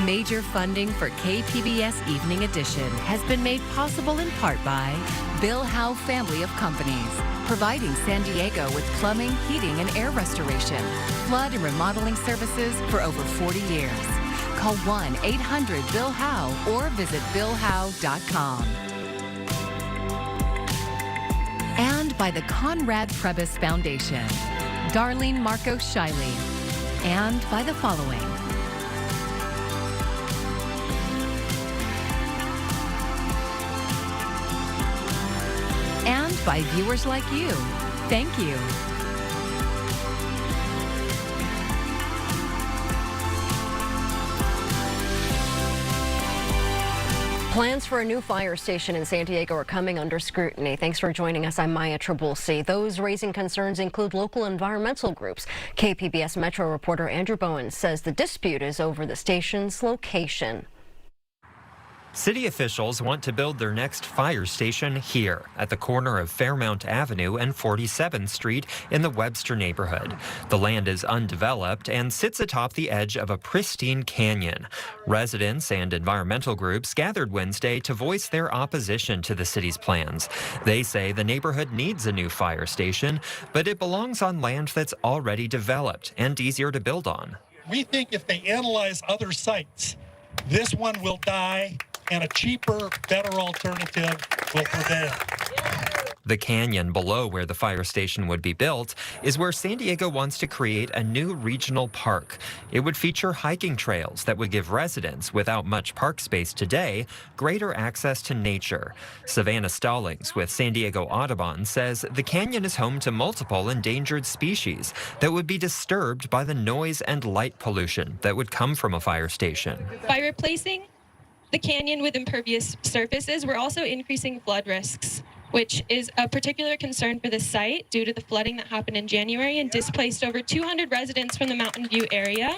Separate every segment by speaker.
Speaker 1: Major funding for KPBS Evening Edition has been made possible in part by Bill Howe Family of Companies, providing San Diego with plumbing, heating, and air restoration, flood and remodeling services for over 40 years. Call 1-800-BILL-HOWE or visit billhowe.com. And by the Conrad Prebys Foundation, Darlene Marcos Shiley, and by the following. And by viewers like you. Thank you.
Speaker 2: Plans for a new fire station in San Diego are coming under scrutiny. Thanks for joining us. I'm Maya Trabulsi. Those raising concerns include local environmental groups. KPBS Metro reporter Andrew Bowen says the dispute is over the station's location.
Speaker 3: City officials want to build their next fire station here at the corner of Fairmount Avenue and 47th Street in the Webster neighborhood. The land is undeveloped and sits atop the edge of a pristine canyon. Residents and environmental groups gathered Wednesday to voice their opposition to the city's plans. They say the neighborhood needs a new fire station, but it belongs on land that's already developed and easier to build on.
Speaker 4: We think if they analyze other sites, this one will die and a cheaper, better alternative will prevail.
Speaker 3: The canyon below where the fire station would be built is where San Diego wants to create a new regional park. It would feature hiking trails that would give residents without much park space today greater access to nature. Savannah Stallings with San Diego Audubon says the canyon is home to multiple endangered species that would be disturbed by the noise and light pollution that would come from a fire station.
Speaker 5: By replacing the canyon with impervious surfaces, we're also increasing flood risks, which is a particular concern for the site due to the flooding that happened in January and displaced over 200 residents from the Mountain View area.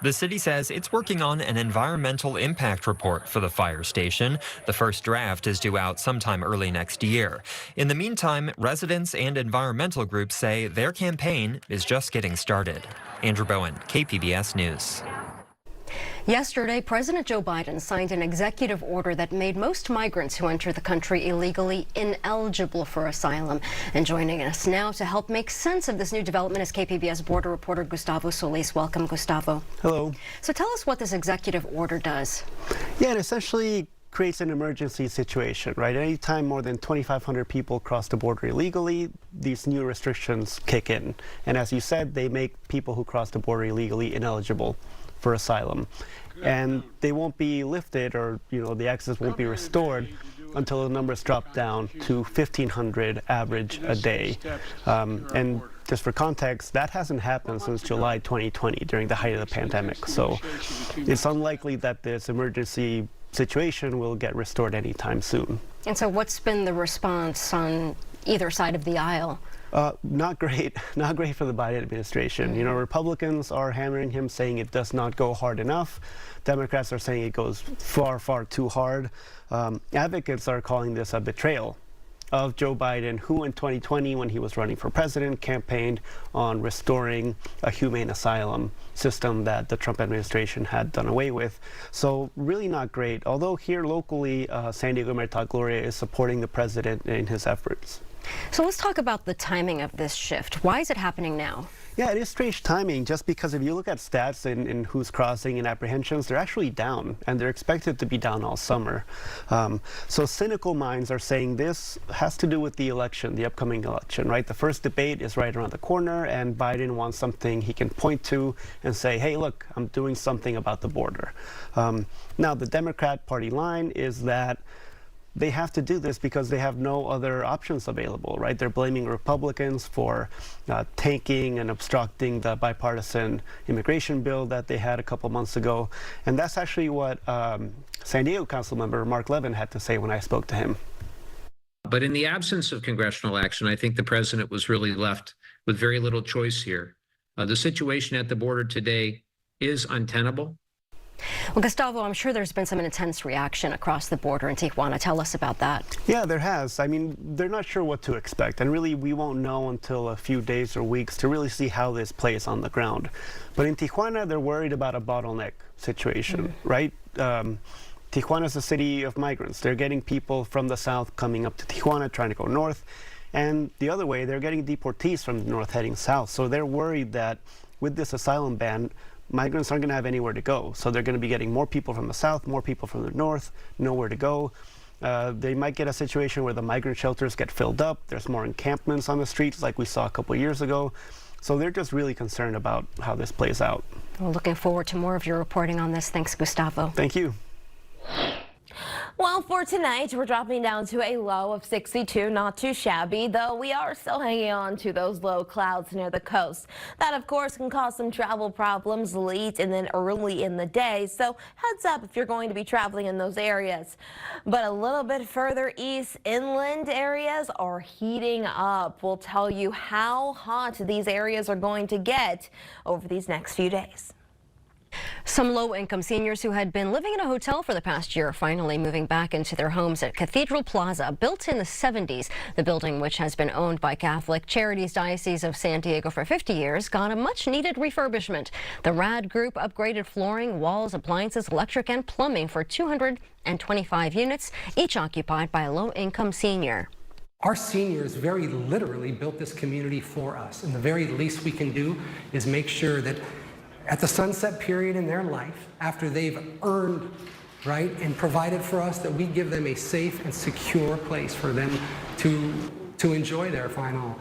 Speaker 3: The city says it's working on an environmental impact report for the fire station. The first draft is due out sometime early next year. In the meantime, residents and environmental groups say their campaign is just getting started. Andrew Bowen, KPBS News.
Speaker 2: Yesterday, President Joe Biden signed an executive order that made most migrants who enter the country illegally ineligible for asylum. And joining us now to help make sense of this new development is KPBS border reporter Gustavo Solis. Welcome, Gustavo.
Speaker 6: Hello.
Speaker 2: So tell us what this executive order does.
Speaker 6: Yeah, it essentially creates an emergency situation, right? Anytime more than 2,500 people cross the border illegally, these new restrictions kick in. And as you said, they make people who cross the border illegally ineligible for asylum. And they won't be lifted, or the access won't be restored until the numbers drop down to 1,500 average a day. And just for context, that hasn't happened since July 2020 during the height of the pandemic. So it's unlikely that this emergency situation will get restored anytime soon.
Speaker 2: And so what's been the response on either side of the aisle?
Speaker 6: Not great for the Biden administration. Republicans are hammering him, saying it does not go hard enough. Democrats are saying it goes far, far too hard. Advocates are calling this a betrayal of Joe Biden, who in 2020, when he was running for president, campaigned on restoring a humane asylum system that the Trump administration had done away with. So really not great. Although here locally, San Diego Mayor Todd Gloria is supporting the president in his efforts.
Speaker 2: So let's talk about the timing of this shift. Why is it happening now?
Speaker 6: Yeah, it is strange timing, just because if you look at stats in who's crossing and apprehensions, they're actually down, and they're expected to be down all summer. So cynical minds are saying this has to do with the election, the upcoming election, right? The first debate is right around the corner, and Biden wants something he can point to and say, hey, look, I'm doing something about the border. Now, the Democrat Party line is that they have to do this because they have no other options available, right? They're blaming Republicans for tanking and obstructing the bipartisan immigration bill that they had a couple months ago. And that's actually what San Diego Councilmember Mark Levin had to say when I spoke to him.
Speaker 7: But in the absence of congressional action, I think the president was really left with very little choice here. The situation at the border today is untenable.
Speaker 2: Well, Gustavo, I'm sure there's been some intense reaction across the border in Tijuana. Tell us about that.
Speaker 6: Yeah, there has. I mean, they're not sure what to expect, and really we won't know until a few days or weeks to really see how this plays on the ground. But in Tijuana, they're worried about a bottleneck situation, right? Tijuana is a city of migrants. They're getting people from the south coming up to Tijuana, trying to go north. And the other way, they're getting deportees from the north heading south. So they're worried that with this asylum ban, migrants aren't going to have anywhere to go. So they're going to be getting more people from the south, more people from the north, nowhere to go. They might get a situation where the migrant shelters get filled up. There's more encampments on the streets like we saw a couple of years ago. So they're just really concerned about how this plays out.
Speaker 2: We're looking forward to more of your reporting on this. Thanks, Gustavo.
Speaker 6: Thank you.
Speaker 8: Well, for tonight, we're dropping down to a low of 62, not too shabby, though we are still hanging on to those low clouds near the coast. That, of course, can cause some travel problems late and then early in the day, so heads up if you're going to be traveling in those areas. But a little bit further east, inland areas are heating up. We'll tell you how hot these areas are going to get over these next few days.
Speaker 2: Some low-income seniors who had been living in a hotel for the past year are finally moving back into their homes at Cathedral Plaza, built in the 70s. The building, which has been owned by Catholic Charities Diocese of San Diego for 50 years, got a much-needed refurbishment. The RAD group upgraded flooring, walls, appliances, electric, and plumbing for 225 units, each occupied by a low-income senior.
Speaker 9: Our seniors very literally built this community for us, and the very least we can do is make sure that at the sunset period in their life, after they've earned, right, and provided for us, that we give them a safe and secure place for them to enjoy their final,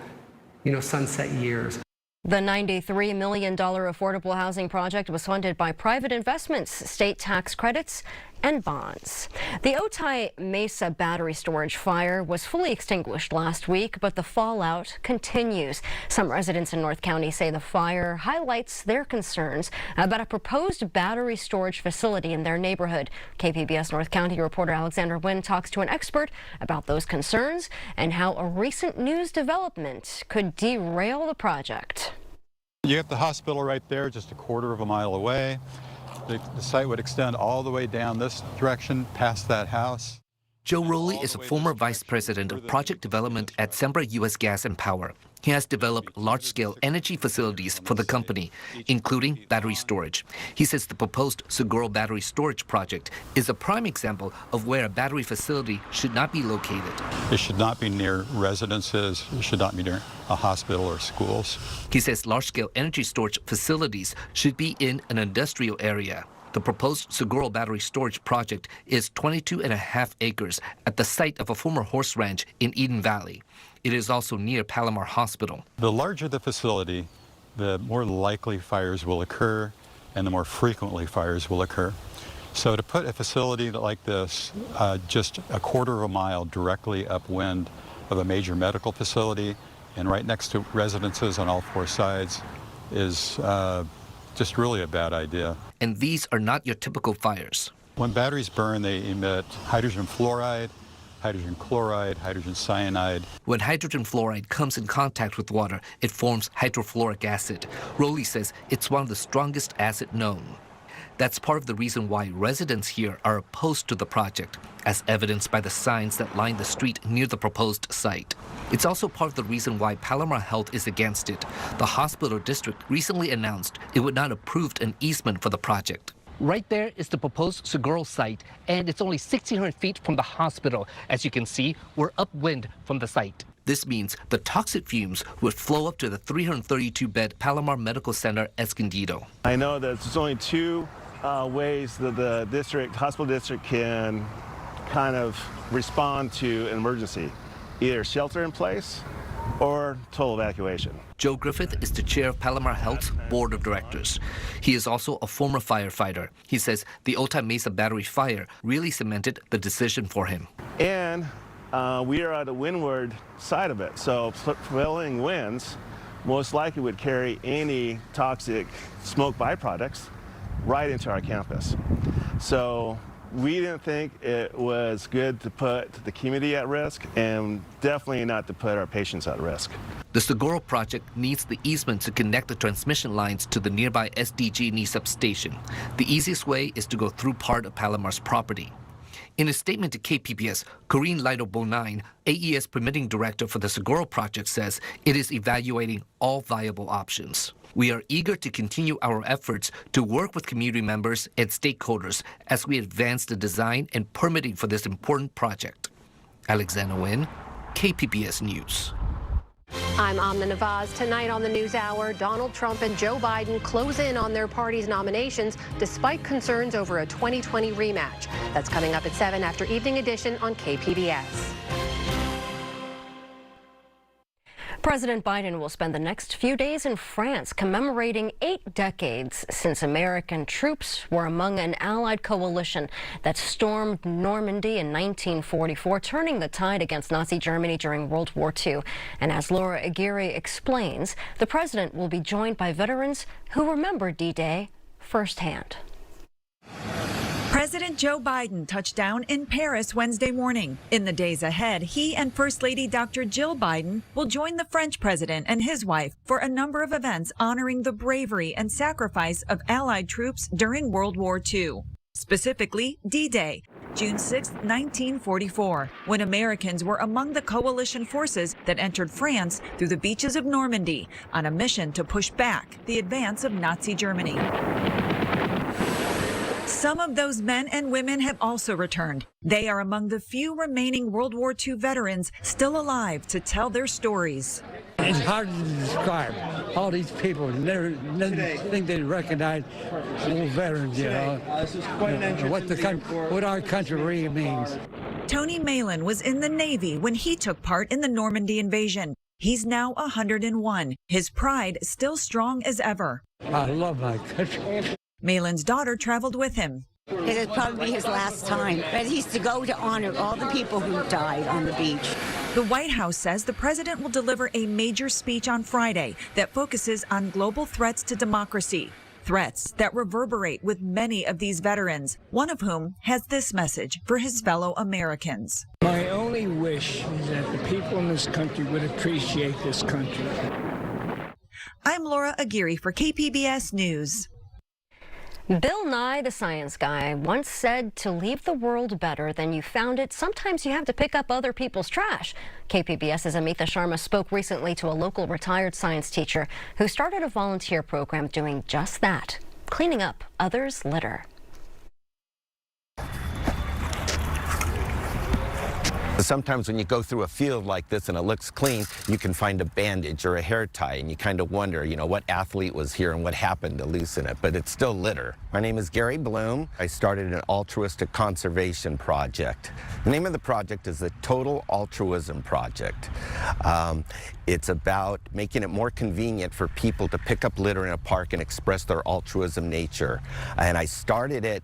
Speaker 9: sunset years.
Speaker 2: The $93 million affordable housing project was funded by private investments, state tax credits, and bonds. The Otay Mesa battery storage fire was fully extinguished last week, but the fallout continues. Some residents in North County say the fire highlights their concerns about a proposed battery storage facility in their neighborhood. KPBS North County reporter Alexander Nguyen talks to an expert about those concerns and how a recent news development could derail the project.
Speaker 10: You have the hospital right there, just a quarter of a mile away. The site would extend all the way down this direction past that house.
Speaker 11: Joe Rowley is a former vice president of project development at Sempra U.S. Gas and Power. He has developed large-scale energy facilities for the company, including battery storage. He says the proposed Seguro battery storage project is a prime example of where a battery facility should not be located.
Speaker 10: It should not be near residences. It should not be near a hospital or schools.
Speaker 11: He says large-scale energy storage facilities should be in an industrial area. The proposed Seguro battery storage project is 22.5 acres at the site of a former horse ranch in Eden Valley. It is also near Palomar Hospital.
Speaker 10: The larger the facility, the more likely fires will occur and the more frequently fires will occur. So to put a facility like this just a quarter of a mile directly upwind of a major medical facility and right next to residences on all four sides is just really a bad idea.
Speaker 11: And these are not your typical fires.
Speaker 10: When batteries burn, they emit hydrogen fluoride, hydrogen chloride, hydrogen cyanide.
Speaker 11: When hydrogen fluoride comes in contact with water, it forms hydrofluoric acid. Rowley says it's one of the strongest acid known. That's part of the reason why residents here are opposed to the project, as evidenced by the signs that line the street near the proposed site. It's also part of the reason why Palomar Health is against it. The hospital district recently announced it would not approve an easement for the project. Right there is the proposed Seguro site, and it's only 1,600 feet from the hospital. As you can see, we're upwind from the site. This means the toxic fumes would flow up to the 332-bed Palomar Medical Center Escondido.
Speaker 12: I know that there's only two ways that the hospital district can kind of respond to an emergency. Either shelter in place or total evacuation.
Speaker 11: Joe Griffith is the chair of Palomar Health's board of directors. He is also a former firefighter. He says the Otay Mesa battery fire really cemented the decision for him.
Speaker 12: And we are at the windward side of it, so prevailing winds most likely would carry any toxic smoke byproducts right into our campus. So we didn't think it was good to put the community at risk, and definitely not to put our patients at risk.
Speaker 11: The Seguro project needs the easement to connect the transmission lines to the nearby SDG&E substation. The easiest way is to go through part of Palomar's property. In a statement to KPBS, Corinne Lido-Bonine, AES permitting director for the Seguro project, says it is evaluating all viable options. We are eager to continue our efforts to work with community members and stakeholders as we advance the design and permitting for this important project. Alexander Nguyen, KPBS News.
Speaker 13: I'm Amna Nawaz. Tonight on the NewsHour, Donald Trump and Joe Biden close in on their party's nominations despite concerns over a 2020 rematch. That's coming up at 7 after Evening Edition on KPBS.
Speaker 2: President Biden will spend the next few days in France commemorating 8 decades since American troops were among an Allied coalition that stormed Normandy in 1944, turning the tide against Nazi Germany during World War II. And as Laura Aguirre explains, the president will be joined by veterans who remember D-Day firsthand.
Speaker 14: President Joe Biden touched down in Paris Wednesday morning. In the days ahead, he and First Lady Dr. Jill Biden will join the French president and his wife for a number of events honoring the bravery and sacrifice of Allied troops during World War II. Specifically, D-Day, June 6, 1944, when Americans were among the coalition forces that entered France through the beaches of Normandy on a mission to push back the advance of Nazi Germany. Some of those men and women have also returned. They are among the few remaining World War II veterans still alive to tell their stories.
Speaker 15: It's hard to describe all these people. Never think they recognize old veterans, you know, what our country really means.
Speaker 14: Tony Malin was in the Navy when he took part in the Normandy invasion. He's now 101. His pride still strong as ever.
Speaker 15: I love my country.
Speaker 14: Malin's daughter traveled with him.
Speaker 16: It'll probably be his last time, but he's to go to honor all the people who died on the beach.
Speaker 14: The White House says the president will deliver a major speech on Friday that focuses on global threats to democracy, threats that reverberate with many of these veterans, one of whom has this message for his fellow Americans.
Speaker 15: My only wish is that the people in this country would appreciate this country.
Speaker 14: I'm Laura Aguirre for KPBS News.
Speaker 2: Bill Nye, the science guy, once said to leave the world better than you found it, sometimes you have to pick up other people's trash. KPBS's Amita Sharma spoke recently to a local retired science teacher who started a volunteer program doing just that, cleaning up others' litter.
Speaker 17: Sometimes when you go through a field like this and it looks clean, you can find a bandage or a hair tie, and you kind of wonder, you know, what athlete was here and what happened to loosen it, but it's still litter. My name is Gary Bloom. I started an altruistic conservation project. The name of the project is the Total Altruism Project. It's about making it more convenient for people to pick up litter in a park and express their altruism nature. And I started it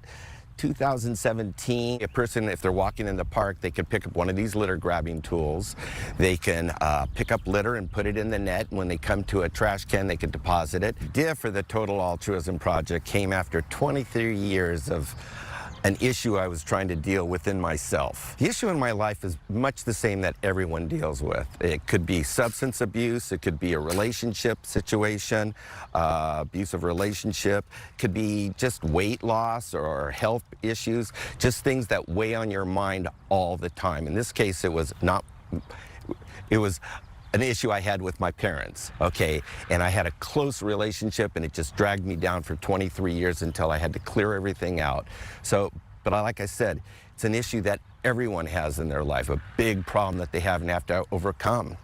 Speaker 17: 2017. A person, if they're walking in the park, they can pick up one of these litter grabbing tools. They can pick up litter and put it in the net. When they come to a trash can, they can deposit it. The idea for the Total Altruism Project came after 23 years of an issue I was trying to deal within myself. The issue in my life is much the same that everyone deals with. It could be substance abuse, it could be a relationship situation, abusive relationship, it could be just weight loss or health issues, just things that weigh on your mind all the time. In this case, it was an issue I had with my parents, okay? And I had a close relationship, and it just dragged me down for 23 years until I had to clear everything out. So, but like I said, it's an issue that everyone has in their life, a big problem that they have and have to overcome.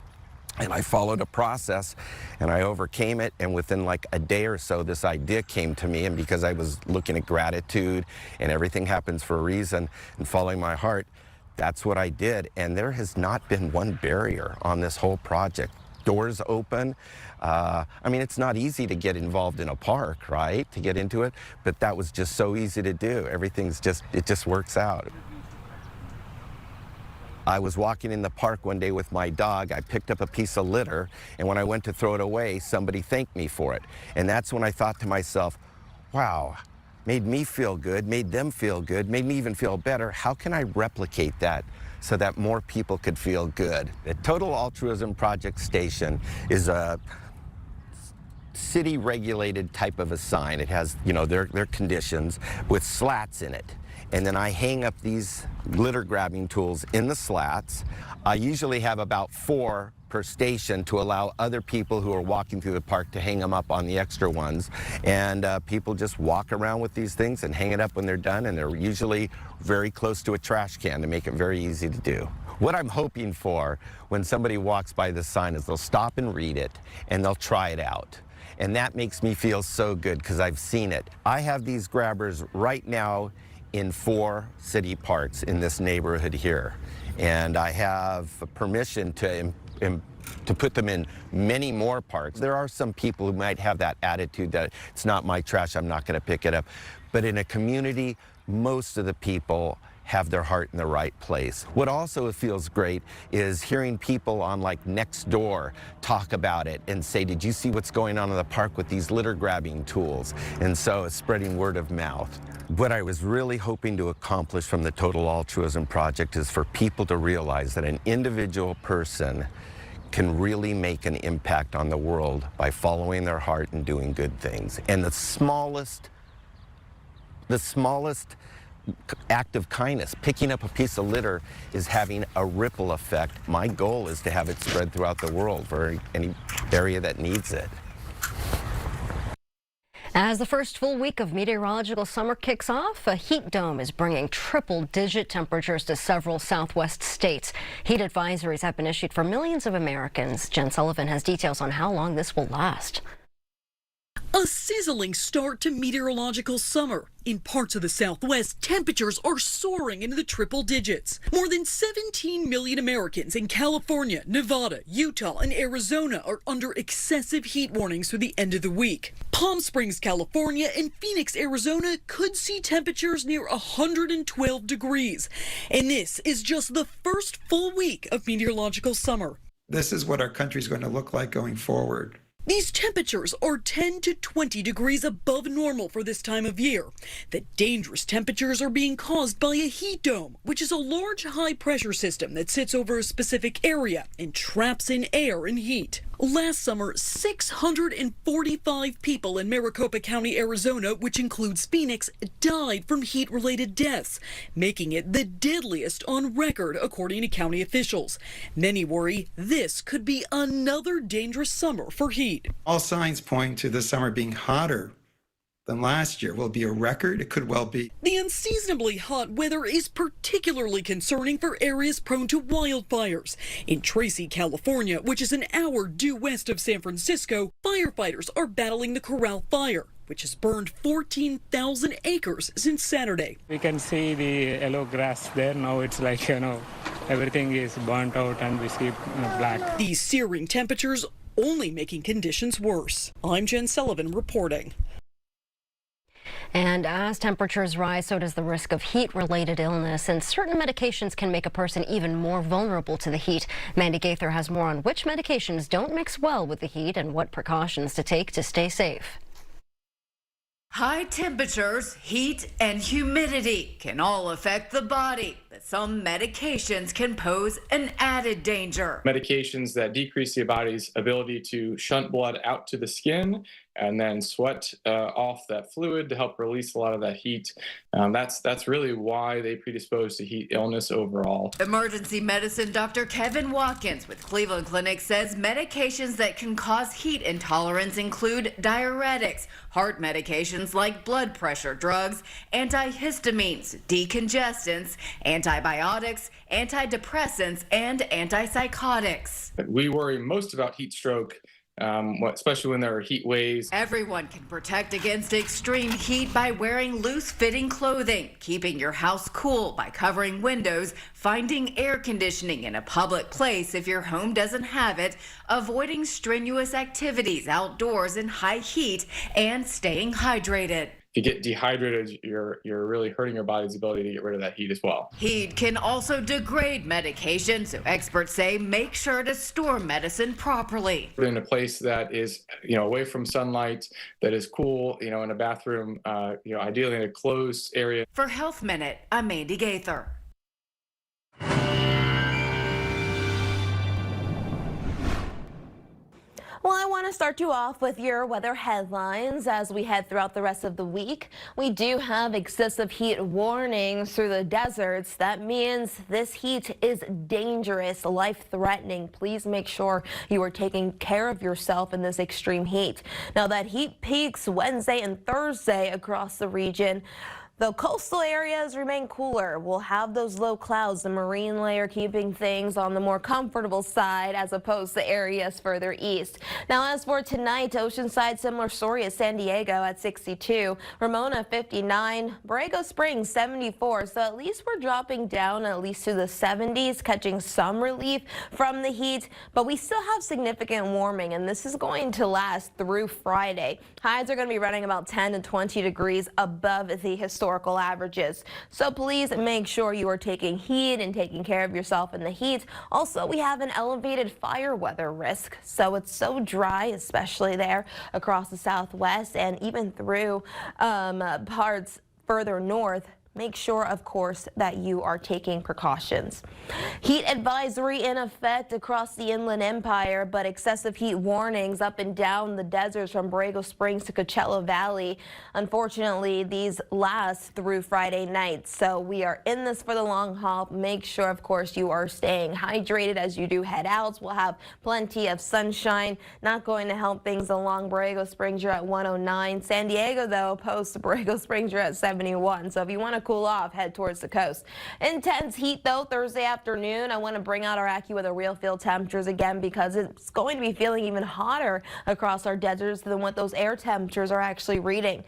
Speaker 17: And I followed a process, and I overcame it, and within like a day or so, this idea came to me, and because I was looking at gratitude, and everything happens for a reason, and following my heart, that's what I did, and there has not been one barrier on this whole project. Doors open. I mean, it's not easy to get involved in a park, right, to get into it, but that was just so easy to do. It just works out. I was walking in the park one day with my dog. I picked up a piece of litter, and when I went to throw it away, somebody thanked me for it. And that's when I thought to myself, wow, made me feel good, made them feel good, made me even feel better. How can I replicate that so that more people could feel good? The Total Altruism Project Station is a city-regulated type of a sign. It has, you know, their conditions with slats in it. And then I hang up these litter grabbing tools in the slats. I usually have about 4 per station to allow other people who are walking through the park to hang them up on the extra ones. And people just walk around with these things and hang it up when they're done, and they're usually very close to a trash can to make it very easy to do. What I'm hoping for when somebody walks by this sign is they'll stop and read it and they'll try it out. And that makes me feel so good because I've seen it. I have these grabbers right now in 4 city parks in this neighborhood here. And I have permission to put them in many more parks. There are some people who might have that attitude that it's not my trash, I'm not going to pick it up. But in a community, most of the people have their heart in the right place. What also feels great is hearing people on like Nextdoor talk about it and say, did you see what's going on in the park with these litter grabbing tools? And so it's spreading word of mouth. What I was really hoping to accomplish from the Total Altruism Project is for people to realize that an individual person can really make an impact on the world by following their heart and doing good things. And the smallest act of kindness, picking up a piece of litter, is having a ripple effect. My goal is to have it spread throughout the world for any area that needs it.
Speaker 2: As the first full week of meteorological summer kicks off, a heat dome is bringing triple-digit temperatures to several Southwest states. Heat advisories have been issued for millions of Americans. Jen Sullivan has details on how long this will last.
Speaker 18: A sizzling start to meteorological summer. In parts of the Southwest, temperatures are soaring into the triple digits. More than 17 million Americans in California, Nevada, Utah, and Arizona are under excessive heat warnings through the end of the week. Palm Springs, California, and Phoenix, Arizona could see temperatures near 112 degrees. And this is just the first full week of meteorological summer.
Speaker 19: This is what our country is going to look like going forward.
Speaker 18: These temperatures are 10 to 20 degrees above normal for this time of year. The dangerous temperatures are being caused by a heat dome, which is a large high-pressure system that sits over a specific area and traps in air and heat. Last summer, 645 people in Maricopa County, Arizona, which includes Phoenix, died from heat-related deaths, making it the deadliest on record, according to county officials. Many worry this could be another dangerous summer for heat.
Speaker 19: All signs point to this summer being hotter than last year. Will it be a record? It could well be.
Speaker 18: The unseasonably hot weather is particularly concerning for areas prone to wildfires. In Tracy, California, which is an hour due west of San Francisco, firefighters are battling the Corral Fire, which has burned 14,000 acres since Saturday.
Speaker 20: We can see the yellow grass there. Now it's like, everything is burnt out and we see black.
Speaker 18: These searing temperatures only making conditions worse. I'm Jen Sullivan reporting.
Speaker 2: And as temperatures rise, so does the risk of heat-related illness, and certain medications can make a person even more vulnerable to the heat. Mandy Gaither has more on which medications don't mix well with the heat and what precautions to take to stay safe.
Speaker 21: High temperatures, heat, and humidity can all affect the body, but some medications can pose an added danger.
Speaker 22: Medications that decrease the body's ability to shunt blood out to the skin and then sweat off that fluid to help release a lot of that heat. That's really why they predispose to heat illness overall.
Speaker 21: Emergency medicine Dr. Kevin Watkins with Cleveland Clinic says medications that can cause heat intolerance include diuretics, heart medications like blood pressure drugs, antihistamines, decongestants, antibiotics, antidepressants, and antipsychotics.
Speaker 22: We worry most about heat stroke, especially when there are heat waves.
Speaker 21: Everyone can protect against extreme heat by wearing loose-fitting clothing, keeping your house cool by covering windows, finding air conditioning in a public place if your home doesn't have it, avoiding strenuous activities outdoors in high heat, and staying hydrated.
Speaker 22: you get dehydrated, you're really hurting your body's ability to get rid of that heat as well.
Speaker 21: Heat can also degrade medication, so experts say make sure to store medicine properly.
Speaker 22: Put it in a place that is, away from sunlight, that is cool, in a bathroom, ideally in a closed area.
Speaker 21: For Health Minute, I'm Mandy Gaither.
Speaker 8: Well, I want to start you off with your weather headlines as we head throughout the rest of the week. We do have excessive heat warnings through the deserts. That means this heat is dangerous, life-threatening. Please make sure you are taking care of yourself in this extreme heat. Now, that heat peaks Wednesday and Thursday across the region. The coastal areas remain cooler. We'll have those low clouds, the marine layer keeping things on the more comfortable side as opposed to areas further east. Now, as for tonight, Oceanside, similar story as San Diego at 62, Ramona 59, Borrego Springs 74. So at least we're dropping down at least to the 70s, catching some relief from the heat. But we still have significant warming, and this is going to last through Friday. Highs are going to be running about 10 to 20 degrees above the historical averages. So please make sure you are taking heed and taking care of yourself in the heat. Also, we have an elevated fire weather risk. So it's so dry, especially there across the Southwest and even through parts further north. Make sure, of course, that you are taking precautions. Heat advisory in effect across the Inland Empire, but excessive heat warnings up and down the deserts from Borrego Springs to Coachella Valley. Unfortunately, these last through Friday night. So we are in this for the long haul. Make sure, of course, you are staying hydrated as you do head out. We'll have plenty of sunshine. Not going to help things along Borrego Springs. You're at 109. San Diego, though, post Borrego Springs, you're at 71. So if you want to cool off, head towards the coast. Intense heat, though, Thursday afternoon. I want to bring out our AccuWeather real field temperatures again because it's going to be feeling even hotter across our deserts than what those air temperatures are actually reading.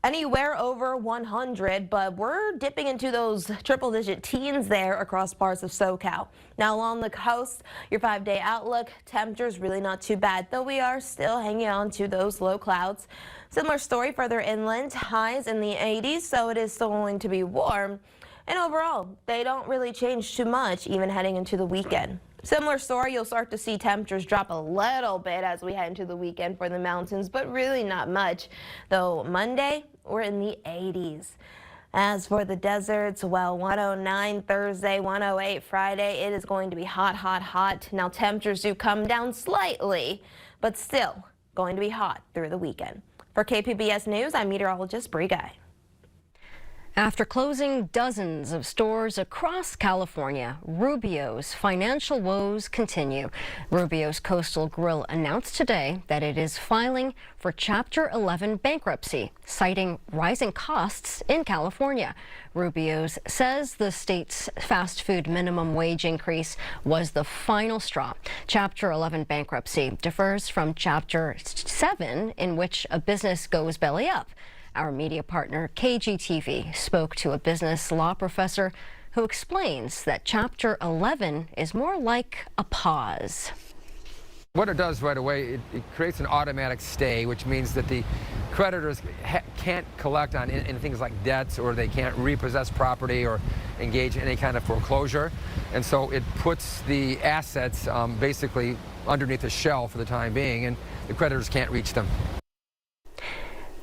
Speaker 8: Anywhere over 100, but we're dipping into those triple-digit teens there across parts of SoCal. Now, along the coast, your 5-day outlook, temperatures really not too bad, though we are still hanging on to those low clouds. Similar story further inland, highs in the 80s, so it is still going to be warm. And overall, they don't really change too much, even heading into the weekend. Similar story, you'll start to see temperatures drop a little bit as we head into the weekend for the mountains, but really not much. Though Monday, we're in the 80s. As for the deserts, well, 109 Thursday, 108 Friday. It is going to be hot, hot, hot. Now, temperatures do come down slightly, but still going to be hot through the weekend. For KPBS News, I'm meteorologist Bree Guy.
Speaker 2: After closing dozens of stores across California, Rubio's financial woes continue. Rubio's Coastal Grill announced today that it is filing for Chapter 11 bankruptcy, citing rising costs in California. Rubio's says the state's fast food minimum wage increase was the final straw. Chapter 11 bankruptcy differs from Chapter 7, in which a business goes belly up. Our media partner, KGTV, spoke to a business law professor who explains that Chapter 11 is more like a pause.
Speaker 1: What it does right away, it creates an automatic stay, which means that the creditors can't collect on in things like debts, or they can't repossess property or engage in any kind of foreclosure. And so it puts the assets basically underneath a shell for the time being, and the creditors can't reach them.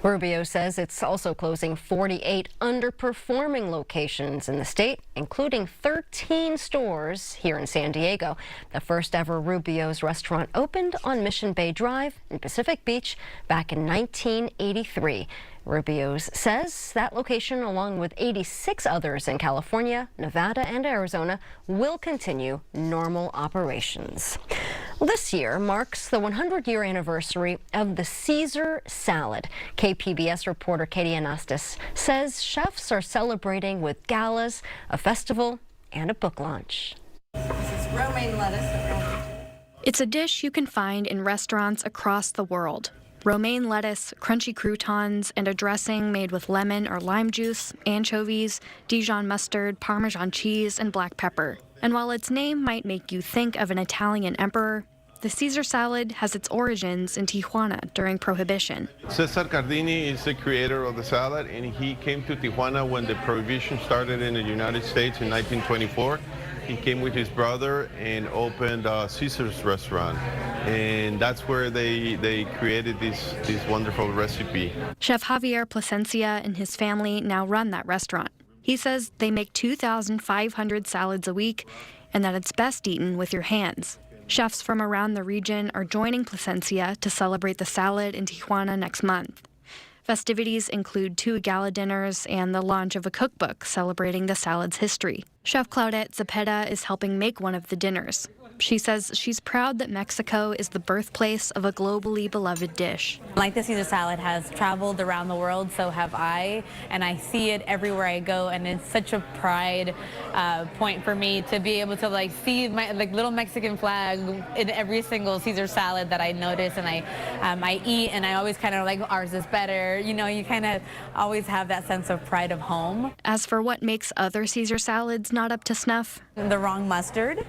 Speaker 2: Rubio says it's also closing 48 underperforming locations in the state, including 13 stores here in San Diego. The first ever Rubio's restaurant opened on Mission Bay Drive in Pacific Beach back in 1983. Rubio's says that location, along with 86 others in California, Nevada, and Arizona, will continue normal operations. This year marks the 100-year anniversary of the Caesar salad. KPBS reporter Katie Anastas says chefs are celebrating with galas, a festival, and a book launch.
Speaker 4: This is romaine lettuce. It's a dish you can find in restaurants across the world. Romaine lettuce, crunchy croutons, and a dressing made with lemon or lime juice, anchovies, Dijon mustard, Parmesan cheese, and black pepper. And while its name might make you think of an Italian emperor, the Caesar salad has its origins in Tijuana during Prohibition.
Speaker 3: Cesar Cardini is the creator of the salad, and he came to Tijuana when the Prohibition started in the United States in 1924. He came with his brother and opened Caesar's restaurant, and that's where they created this wonderful recipe.
Speaker 4: Chef Javier Plasencia and his family now run that restaurant. He says they make 2,500 salads a week and that it's best eaten with your hands. Chefs from around the region are joining Plasencia to celebrate the salad in Tijuana next month. Festivities include 2 gala dinners and the launch of a cookbook celebrating the salad's history. Chef Claudette Zepeda is helping make one of the dinners. She says she's proud that Mexico is the birthplace of a globally beloved dish.
Speaker 5: Like the Caesar salad has traveled around the world, so have I, and I see it everywhere I go, and it's such a pride point for me to be able to see my little Mexican flag in every single Caesar salad that I notice and I eat, and I always kind of ours is better. You know, you kind of always have that sense of pride of home.
Speaker 4: As for what makes other Caesar salads not up to snuff,
Speaker 5: the wrong mustard,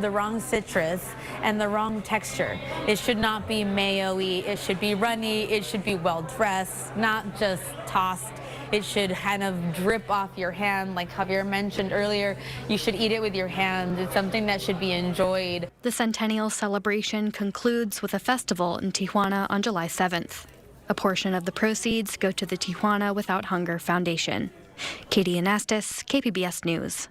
Speaker 5: the wrong citrus, and the wrong texture. It should not be mayo-y, it should be runny, it should be well dressed, not just tossed. It should kind of drip off your hand, like Javier mentioned earlier. You should eat it with your hand. It's something that should be enjoyed.
Speaker 4: The centennial celebration concludes with a festival in Tijuana on July 7th. A portion of the proceeds go to the Tijuana Without Hunger Foundation. Katie Anastas, KPBS News.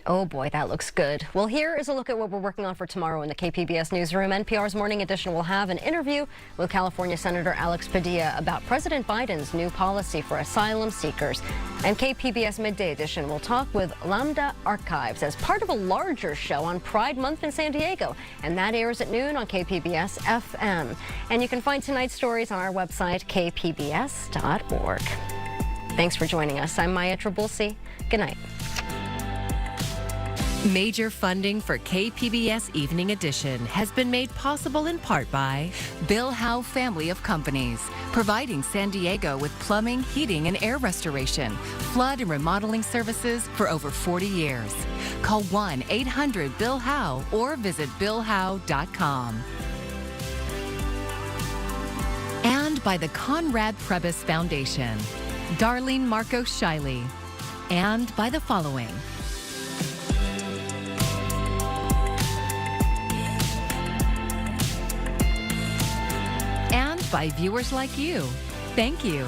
Speaker 2: Oh boy, that looks good. Well, here is a look at what we're working on for tomorrow in the KPBS newsroom. NPR's Morning Edition will have an interview with California Senator Alex Padilla about President Biden's new policy for asylum seekers. And KPBS Midday Edition will talk with Lambda Archives as part of a larger show on Pride Month in San Diego. And that airs at noon on KPBS FM. And you can find tonight's stories on our website, kpbs.org. Thanks for joining us. I'm Maya Trabulsi. Good night.
Speaker 23: Major funding for KPBS Evening Edition has been made possible in part by Bill Howe Family of Companies, providing San Diego with plumbing, heating, and air restoration, flood and remodeling services for over 40 years. Call 1-800-BILL-HOWE or visit billhowe.com. And by the Conrad Prebys Foundation, Darlene Marcos Shiley, and by the following. And by viewers like you. Thank you.